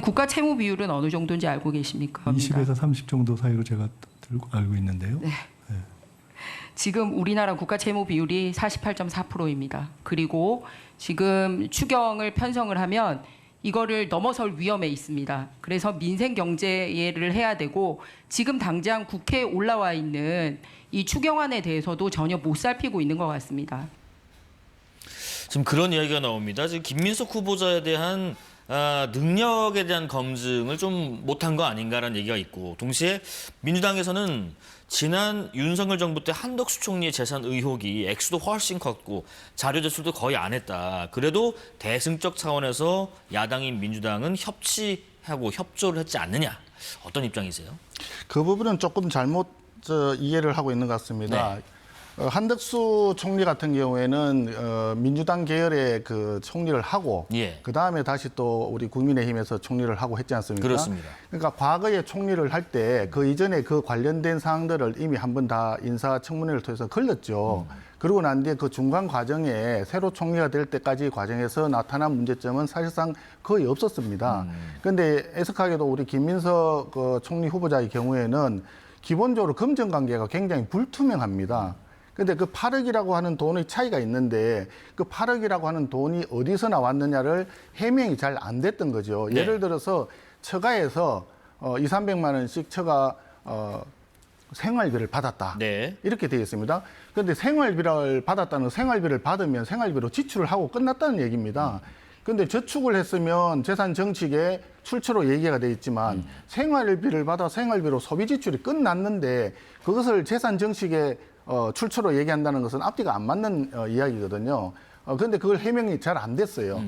국가 채무 비율은 어느 정도인지 알고 계십니까? 20에서 30 정도 사이로 제가 알고 있는데요. 네. 지금 우리나라 국가 채무 비율이 48.4%입니다. 그리고 지금 추경을 편성을 하면 이거를 넘어설 위험에 있습니다. 그래서 민생 경제를 해야 되고 지금 당장 국회에 올라와 있는 이 추경안에 대해서도 전혀 못 살피고 있는 것 같습니다. 지금 그런 이야기가 나옵니다. 지금 김민석 후보자에 대한 능력에 대한 검증을 좀 못한 거 아닌가라는 얘기가 있고, 동시에 민주당에서는 지난 윤석열 정부 때 한덕수 총리의 재산 의혹이 액수도 훨씬 컸고 자료 제출도 거의 안 했다. 그래도 대승적 차원에서 야당인 민주당은 협치하고 협조를 했지 않느냐. 어떤 입장이세요? 그 부분은 조금 잘못 이해를 하고 있는 것 같습니다. 네. 한덕수 총리 같은 경우에는 민주당 계열의 그 총리를 하고 예. 그 다음에 다시 또 우리 국민의힘에서 총리를 하고 했지 않습니까? 그렇습니다. 그러니까 과거에 총리를 할 때 그 이전에 그 관련된 사항들을 이미 한 번 다 인사청문회를 통해서 걸렸죠. 그러고 난 뒤에 그 중간 과정에 새로 총리가 될 때까지 과정에서 나타난 문제점은 사실상 거의 없었습니다. 그런데 애석하게도 우리 김민석 그 총리 후보자의 경우에는 기본적으로 검증 관계가 굉장히 불투명합니다. 근데 그 8억이라고 하는 돈의 차이가 있는데 그 8억이라고 하는 돈이 어디서 나왔느냐를 해명이 잘 안 됐던 거죠. 네. 예를 들어서 처가에서 200~300만 원씩 처가 생활비를 받았다. 네. 이렇게 되어 있습니다. 그런데 생활비를 받았다는 생활비를 받으면 생활비로 지출을 하고 끝났다는 얘기입니다. 그런데 저축을 했으면 재산 정칙에 출처로 얘기가 돼 있지만 생활비를 받아 생활비로 소비 지출이 끝났는데 그것을 재산 정칙에 출처로 얘기한다는 것은 앞뒤가 안 맞는 이야기거든요. 그런데 그걸 해명이 잘 안 됐어요.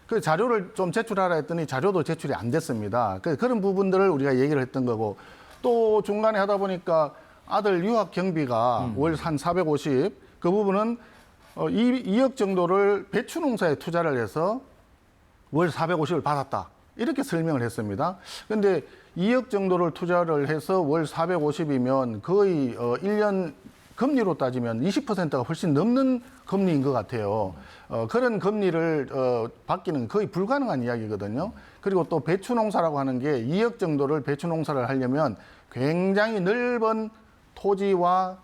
그 자료를 좀 제출하라 했더니 자료도 제출이 안 됐습니다. 그런 부분들을 우리가 얘기를 했던 거고 또 중간에 하다 보니까 아들 유학 경비가 월 한 450, 그 부분은 2억 정도를 배추 농사에 투자를 해서 월 450을 받았다. 이렇게 설명을 했습니다. 그런데 2억 정도를 투자를 해서 월 450이면 거의 1년 금리로 따지면 20%가 훨씬 넘는 금리인 것 같아요. 그런 금리를 받기는 거의 불가능한 이야기거든요. 그리고 또 배추 농사라고 하는 게 2억 정도를 배추 농사를 하려면 굉장히 넓은 토지와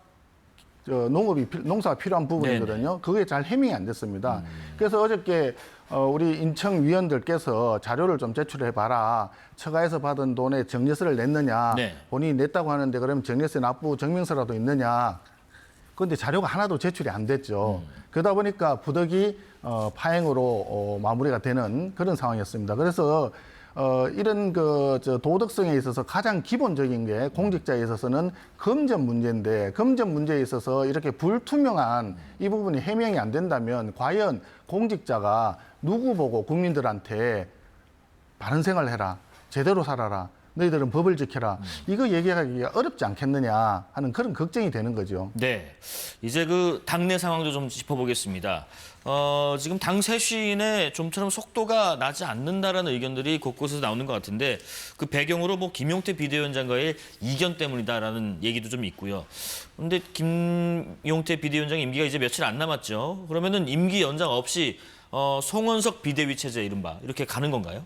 농사가 필요한 부분이거든요. 네네. 그게 잘 해명이 안 됐습니다. 그래서 어저께 우리 인청 위원들께서 자료를 좀 제출해봐라. 처가에서 받은 돈에 정리세를 냈느냐. 네. 본인이 냈다고 하는데 그러면 정리세 납부 증명서라도 있느냐. 그런데 자료가 하나도 제출이 안 됐죠. 그러다 보니까 부득이 파행으로 마무리가 되는 그런 상황이었습니다. 그래서 이런 도덕성에 있어서 가장 기본적인 게 공직자에 있어서는 금전 문제인데 금전 문제에 있어서 이렇게 불투명한 이 부분이 해명이 안 된다면 과연 공직자가 누구 보고 국민들한테 바른 생활을 해라, 제대로 살아라, 너희들은 법을 지켜라. 이거 얘기하기가 어렵지 않겠느냐 하는 그런 걱정이 되는 거죠. 네, 이제 그 당내 상황도 좀 짚어보겠습니다. 지금 당 쇄신에 좀처럼 속도가 나지 않는다라는 의견들이 곳곳에서 나오는 것 같은데 그 배경으로 뭐 김용태 비대위원장과의 이견 때문이다라는 얘기도 좀 있고요. 그런데 김용태 비대위원장 임기가 이제 며칠 안 남았죠. 그러면은 임기 연장 없이 송원석 비대위 체제 이른바 이렇게 가는 건가요?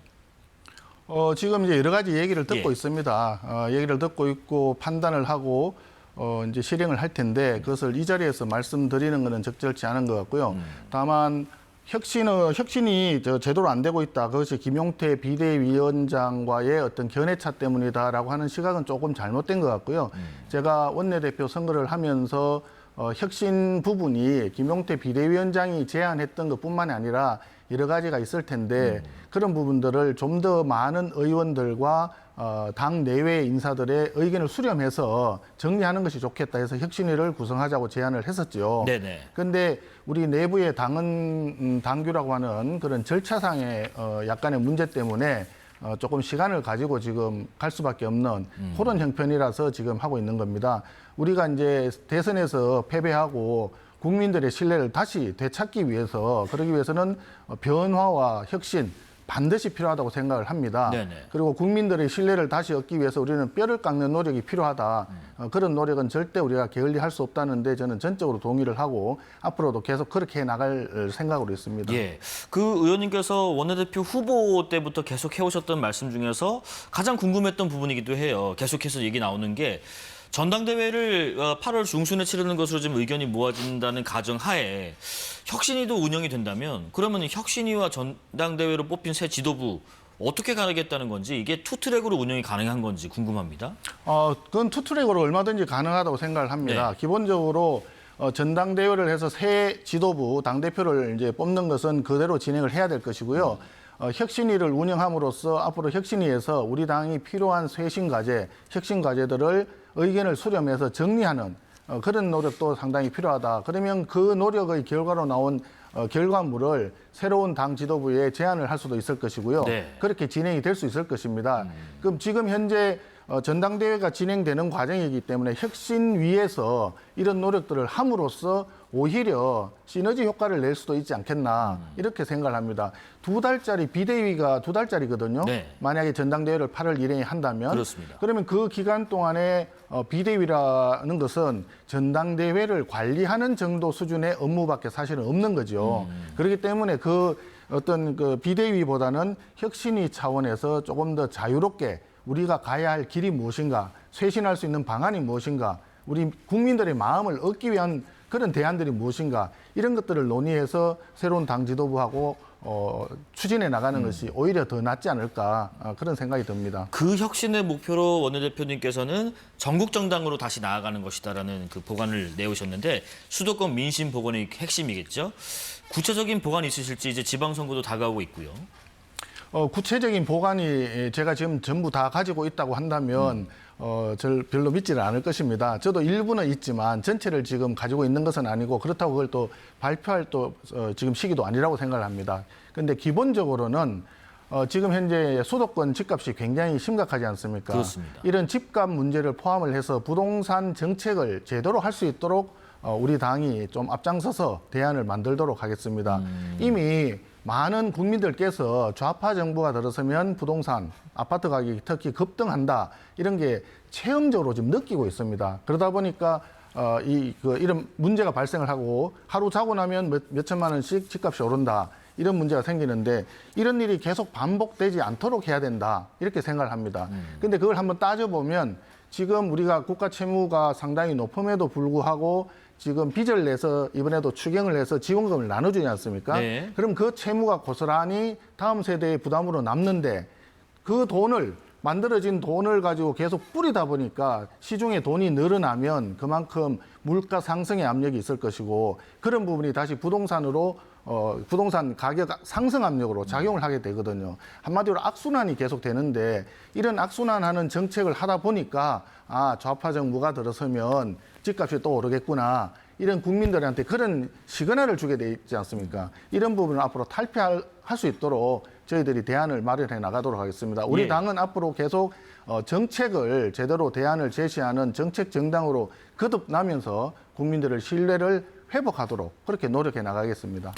지금 이제 여러 가지 얘기를 듣고 예. 있습니다. 얘기를 듣고 있고 판단을 하고 이제 실행을 할 텐데 그것을 이 자리에서 말씀드리는 것은 적절치 않은 것 같고요. 다만 혁신이 제대로 안 되고 있다. 그것이 김용태 비대위원장과의 어떤 견해차 때문이다라고 하는 시각은 조금 잘못된 것 같고요. 제가 원내대표 선거를 하면서 혁신 부분이 김용태 비대위원장이 제안했던 것뿐만이 아니라 여러 가지가 있을 텐데 그런 부분들을 좀 더 많은 의원들과 당 내외 인사들의 의견을 수렴해서 정리하는 것이 좋겠다 해서 혁신위를 구성하자고 제안을 했었죠. 네네. 그런데 우리 내부의 당규라고 하는 그런 절차상의 약간의 문제 때문에 조금 시간을 가지고 지금 갈 수밖에 없는 그런 형편이라서 지금 하고 있는 겁니다. 우리가 이제 대선에서 패배하고 국민들의 신뢰를 다시 되찾기 위해서 그러기 위해서는 변화와 혁신 반드시 필요하다고 생각을 합니다. 네네. 그리고 국민들의 신뢰를 다시 얻기 위해서 우리는 뼈를 깎는 노력이 필요하다. 그런 노력은 절대 우리가 게을리할 수 없다는데 저는 전적으로 동의를 하고 앞으로도 계속 그렇게 해 나갈 생각으로 있습니다. 예, 그 의원님께서 원내대표 후보 때부터 계속 해오셨던 말씀 중에서 가장 궁금했던 부분이기도 해요. 계속해서 얘기 나오는 게 전당대회를 8월 중순에 치르는 것으로 지금 의견이 모아진다는 가정하에 혁신위도 운영이 된다면 그러면 혁신위와 전당대회로 뽑힌 새 지도부 어떻게 가겠다는 건지 이게 투트랙으로 운영이 가능한 건지 궁금합니다. 그건 투트랙으로 얼마든지 가능하다고 생각을 합니다. 네. 기본적으로 전당대회를 해서 새 지도부 당대표를 이제 뽑는 것은 그대로 진행을 해야 될 것이고요. 혁신위를 운영함으로써 앞으로 혁신위에서 우리 당이 필요한 쇄신 과제, 혁신 과제들을 의견을 수렴해서 정리하는 그런 노력도 상당히 필요하다. 그러면 그 노력의 결과로 나온 결과물을 새로운 당 지도부에 제안을 할 수도 있을 것이고요. 네. 그렇게 진행이 될 수 있을 것입니다. 그럼 지금 현재 전당대회가 진행되는 과정이기 때문에 혁신위에서 이런 노력들을 함으로써 오히려 시너지 효과를 낼 수도 있지 않겠나 이렇게 생각을 합니다. 2달짜리 비대위가 2달짜리거든요. 네. 만약에 전당대회를 8월 1일에 한다면 그렇습니다. 그러면 그 기간 동안에 비대위라는 것은 전당대회를 관리하는 정도 수준의 업무밖에 사실은 없는 거죠. 그렇기 때문에 그 어떤 그 비대위보다는 혁신위 차원에서 조금 더 자유롭게 우리가 가야 할 길이 무엇인가, 쇄신할 수 있는 방안이 무엇인가, 우리 국민들의 마음을 얻기 위한 그런 대안들이 무엇인가 이런 것들을 논의해서 새로운 당 지도부하고 추진해 나가는 것이 오히려 더 낫지 않을까 그런 생각이 듭니다. 그 혁신의 목표로 원내대표님께서는 전국 정당으로 다시 나아가는 것이다라는 그 보관을 내오셨는데 수도권 민심 보건의 핵심이겠죠. 구체적인 보관이 있으실지 이제 지방선거도 다가오고 있고요. 구체적인 보관이 제가 지금 전부 다 가지고 있다고 한다면 저를 별로 믿지는 않을 것입니다. 저도 일부는 있지만 전체를 지금 가지고 있는 것은 아니고 그렇다고 그걸 또 발표할 지금 시기도 아니라고 생각을 합니다. 그런데 기본적으로는 지금 현재 수도권 집값이 굉장히 심각하지 않습니까? 그렇습니다. 이런 집값 문제를 포함을 해서 부동산 정책을 제대로 할 수 있도록 우리 당이 좀 앞장서서 대안을 만들도록 하겠습니다. 이미 많은 국민들께서 좌파 정부가 들어서면 부동산, 아파트 가격이 특히 급등한다 이런 게 체험적으로 지금 느끼고 있습니다. 그러다 보니까 이런 문제가 발생을 하고 하루 자고 나면 몇 천만 원씩 집값이 오른다 이런 문제가 생기는데 이런 일이 계속 반복되지 않도록 해야 된다 이렇게 생각을 합니다. 근데 그걸 한번 따져보면 지금 우리가 국가 채무가 상당히 높음에도 불구하고 지금 빚을 내서 이번에도 추경을 해서 지원금을 나눠주지 않습니까? 네. 그럼 그 채무가 고스란히 다음 세대의 부담으로 남는데 그 돈을 만들어진 돈을 가지고 계속 뿌리다 보니까 시중에 돈이 늘어나면 그만큼 물가 상승의 압력이 있을 것이고 그런 부분이 다시 부동산으로 부동산 가격 상승 압력으로 작용을 하게 되거든요. 한마디로 악순환이 계속 되는데 이런 악순환하는 정책을 하다 보니까 좌파 정부가 들어서면 집값이 또 오르겠구나. 이런 국민들한테 그런 시그널을 주게 돼 있지 않습니까? 이런 부분을 앞으로 탈피할 수 있도록 저희들이 대안을 마련해 나가도록 하겠습니다. 우리 예. 당은 앞으로 계속 정책을 제대로 대안을 제시하는 정책 정당으로 거듭나면서 국민들의 신뢰를 회복하도록 그렇게 노력해 나가겠습니다.